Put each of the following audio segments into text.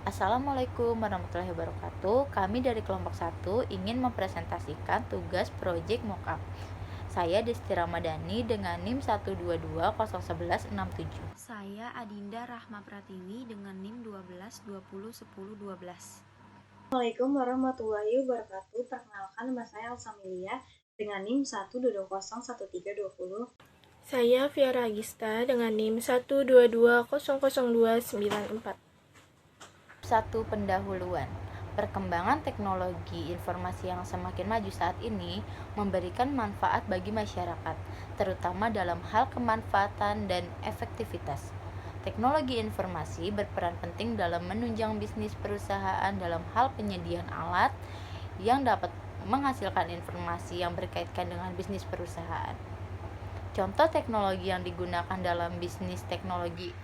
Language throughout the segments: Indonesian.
Assalamualaikum warahmatullahi wabarakatuh. Kami dari kelompok 1 ingin mempresentasikan tugas proyek mockup. Saya Desti Ramadhani dengan NIM 122011167. Saya Adinda Rahma Pratiwi dengan NIM 12201012. Assalamualaikum warahmatullahi wabarakatuh. Perkenalkan, nama saya Alsamilia dengan NIM 1201320. Saya Viara Agista dengan NIM 122002944. Satu pendahuluan. Perkembangan teknologi informasi yang semakin maju saat ini memberikan manfaat bagi masyarakat, terutama dalam hal kemanfaatan dan efektivitas. Teknologi informasi berperan penting dalam menunjang bisnis perusahaan dalam hal penyediaan alat yang dapat menghasilkan informasi yang berkaitan dengan bisnis perusahaan. Contoh teknologi yang digunakan dalam bisnis teknologi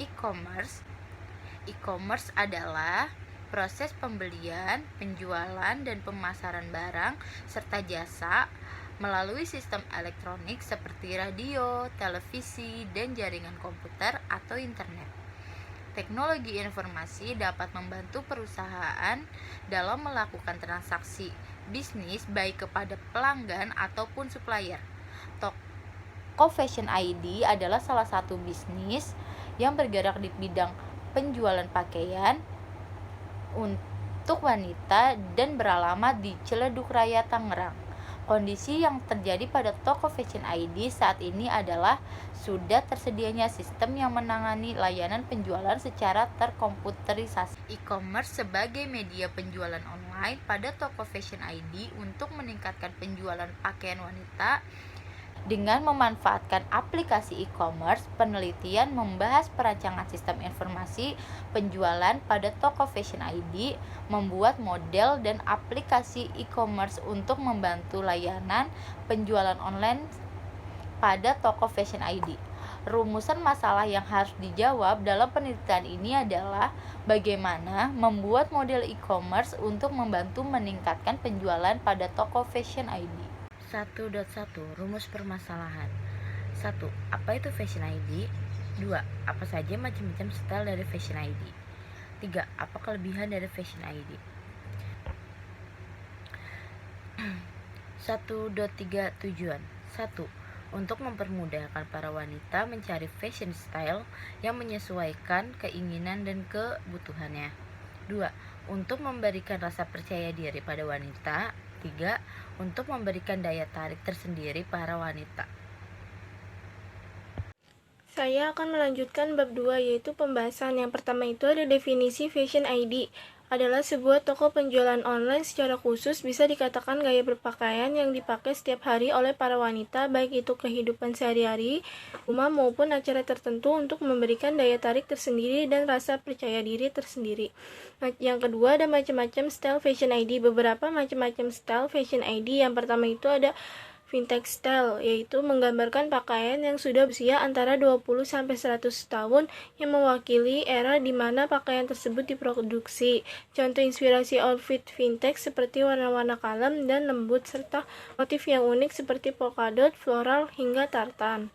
e-commerce. E-commerce adalah proses pembelian, penjualan, dan pemasaran barang serta jasa melalui sistem elektronik seperti radio, televisi, dan jaringan komputer atau internet. Teknologi informasi dapat membantu perusahaan dalam melakukan transaksi bisnis baik kepada pelanggan ataupun supplier. Toko Fashion ID adalah salah satu bisnis yang bergerak di bidang penjualan pakaian untuk wanita dan beralamat di Ciledug Raya, Tangerang. Kondisi yang terjadi pada toko Fashion ID saat ini adalah sudah tersedianya sistem yang menangani layanan penjualan secara terkomputerisasi. E-commerce sebagai media penjualan online pada toko Fashion ID untuk meningkatkan penjualan pakaian wanita. Dengan memanfaatkan aplikasi e-commerce, penelitian membahas perancangan sistem informasi penjualan pada toko Fashion ID, membuat model dan aplikasi e-commerce untuk membantu layanan penjualan online pada toko Fashion ID. Rumusan masalah yang harus dijawab dalam penelitian ini adalah bagaimana membuat model e-commerce untuk membantu meningkatkan penjualan pada toko Fashion ID. 1.1 Rumus permasalahan. 1. Apa itu Fashion ID? 2. Apa saja macam-macam style dari Fashion ID? 3. Apa kelebihan dari Fashion ID? 1.3 Tujuan. 1. Untuk mempermudahkan para wanita mencari fashion style yang menyesuaikan keinginan dan kebutuhannya. 2. Untuk memberikan rasa percaya diri pada wanita. 3. Untuk memberikan daya tarik tersendiri para wanita. Saya akan melanjutkan bab 2, yaitu pembahasan. Yang pertama itu ada definisi Fashion ID. Adalah sebuah toko penjualan online secara khusus bisa dikatakan gaya berpakaian yang dipakai setiap hari oleh para wanita, baik itu kehidupan sehari-hari, rumah maupun acara tertentu untuk memberikan daya tarik tersendiri dan rasa percaya diri tersendiri. Yang kedua ada macam-macam style Fashion ID. Beberapa macam-macam style Fashion ID. Yang pertama itu ada vintage style, yaitu menggambarkan pakaian yang sudah berusia antara 20-100 tahun yang mewakili era di mana pakaian tersebut diproduksi. Contoh inspirasi outfit vintage seperti warna-warna kalem dan lembut serta motif yang unik seperti polkadot, floral, hingga tartan.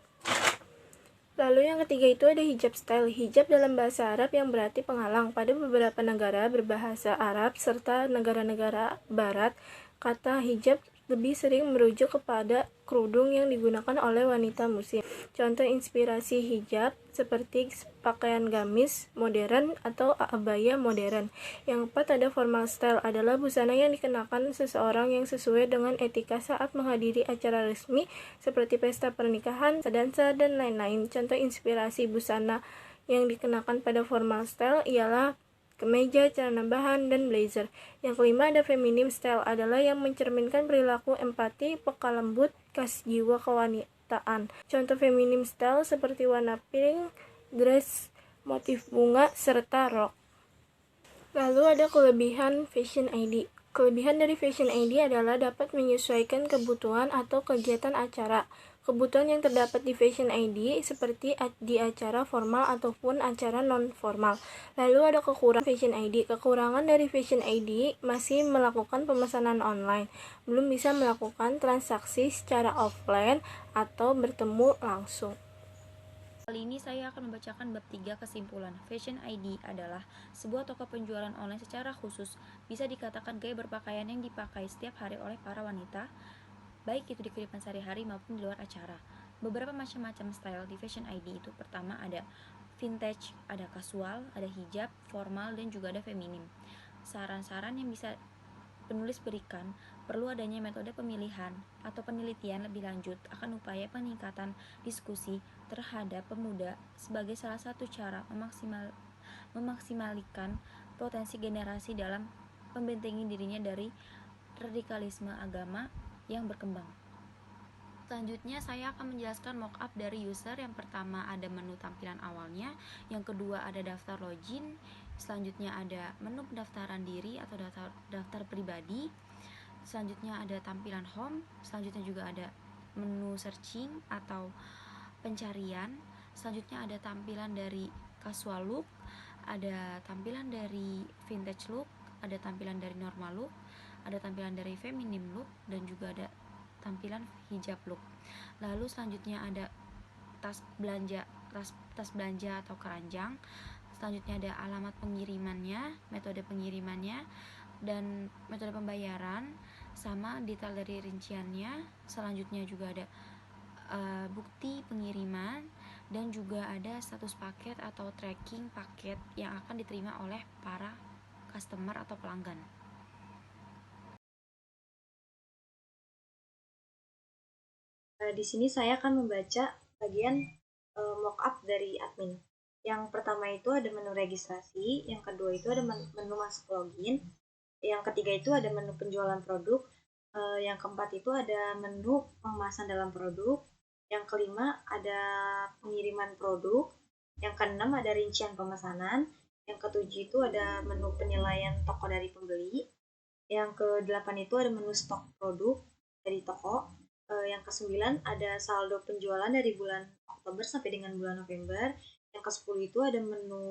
Lalu yang ketiga itu ada hijab style. Hijab dalam bahasa Arab yang berarti penghalang. Pada beberapa negara berbahasa Arab serta negara-negara barat, kata hijab lebih sering merujuk kepada kerudung yang digunakan oleh wanita muslim. Contoh inspirasi hijab seperti pakaian gamis modern atau abaya modern. Yang keempat ada formal style, adalah busana yang dikenakan seseorang yang sesuai dengan etika saat menghadiri acara resmi seperti pesta pernikahan, dansa, dan lain-lain. Contoh inspirasi busana yang dikenakan pada formal style ialah kemeja, celana bahan, dan blazer. Yang kelima ada feminim style, adalah yang mencerminkan perilaku empati, peka lembut, khas jiwa kewanitaan. Contoh feminim style seperti warna pink, dress, motif bunga, serta rok. Lalu ada kelebihan Fashion ID. Kelebihan dari Fashion ID adalah dapat menyesuaikan kebutuhan atau kegiatan acara. Kebutuhan yang terdapat di Fashion ID seperti di acara formal ataupun acara non-formal. Lalu ada kekurangan Fashion ID. Kekurangan dari Fashion ID masih melakukan pemesanan online, belum bisa melakukan transaksi secara offline atau bertemu langsung. Kali ini saya akan membacakan bab 3 kesimpulan. Fashion ID adalah sebuah toko penjualan online secara khusus bisa dikatakan gaya berpakaian yang dipakai setiap hari oleh para wanita, baik itu di kehidupan sehari-hari maupun di luar acara. Beberapa macam-macam style di Fashion ID itu pertama ada vintage, ada casual, ada hijab, formal, dan juga ada feminim. Saran-saran yang bisa penulis berikan, perlu adanya metode pemilihan atau penelitian lebih lanjut akan upaya peningkatan diskusi terhadap pemuda sebagai salah satu cara memaksimalkan potensi generasi dalam membentengi dirinya dari radikalisme agama yang berkembang. Selanjutnya saya akan menjelaskan mockup dari user. Yang pertama ada menu tampilan awalnya, yang kedua ada daftar login, selanjutnya ada menu pendaftaran diri atau daftar pribadi, selanjutnya ada tampilan home, selanjutnya juga ada menu searching atau pencarian, selanjutnya ada tampilan dari casual look, ada tampilan dari vintage look, ada tampilan dari normal look, ada tampilan dari feminim look, dan juga ada tampilan hijab look. Lalu selanjutnya ada tas belanja atau keranjang. Selanjutnya ada alamat pengirimannya, metode pengirimannya, dan metode pembayaran sama detail dari rinciannya. Selanjutnya juga ada bukti pengiriman, dan juga ada status paket atau tracking paket yang akan diterima oleh para customer atau pelanggan. Di sini saya akan membaca bagian mockup dari admin. Yang pertama itu ada menu registrasi, yang kedua itu ada menu masuk login, yang ketiga itu ada menu penjualan produk, yang keempat itu ada menu pengemasan dalam produk, yang kelima ada pengiriman produk, yang keenam ada rincian pemesanan, yang ketujuh itu ada menu penilaian toko dari pembeli, yang kedelapan itu ada menu stok produk dari toko, yang ke-9 ada saldo penjualan dari bulan Oktober sampai dengan bulan November. Yang ke-10 itu ada menu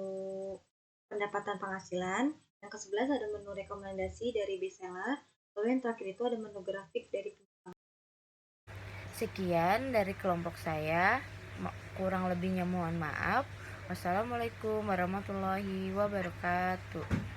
pendapatan penghasilan. Yang ke-11 ada menu rekomendasi dari bestseller. Lalu yang terakhir itu ada menu grafik dari penumpang. Sekian dari kelompok saya. Kurang lebihnya mohon maaf. Wassalamualaikum warahmatullahi wabarakatuh.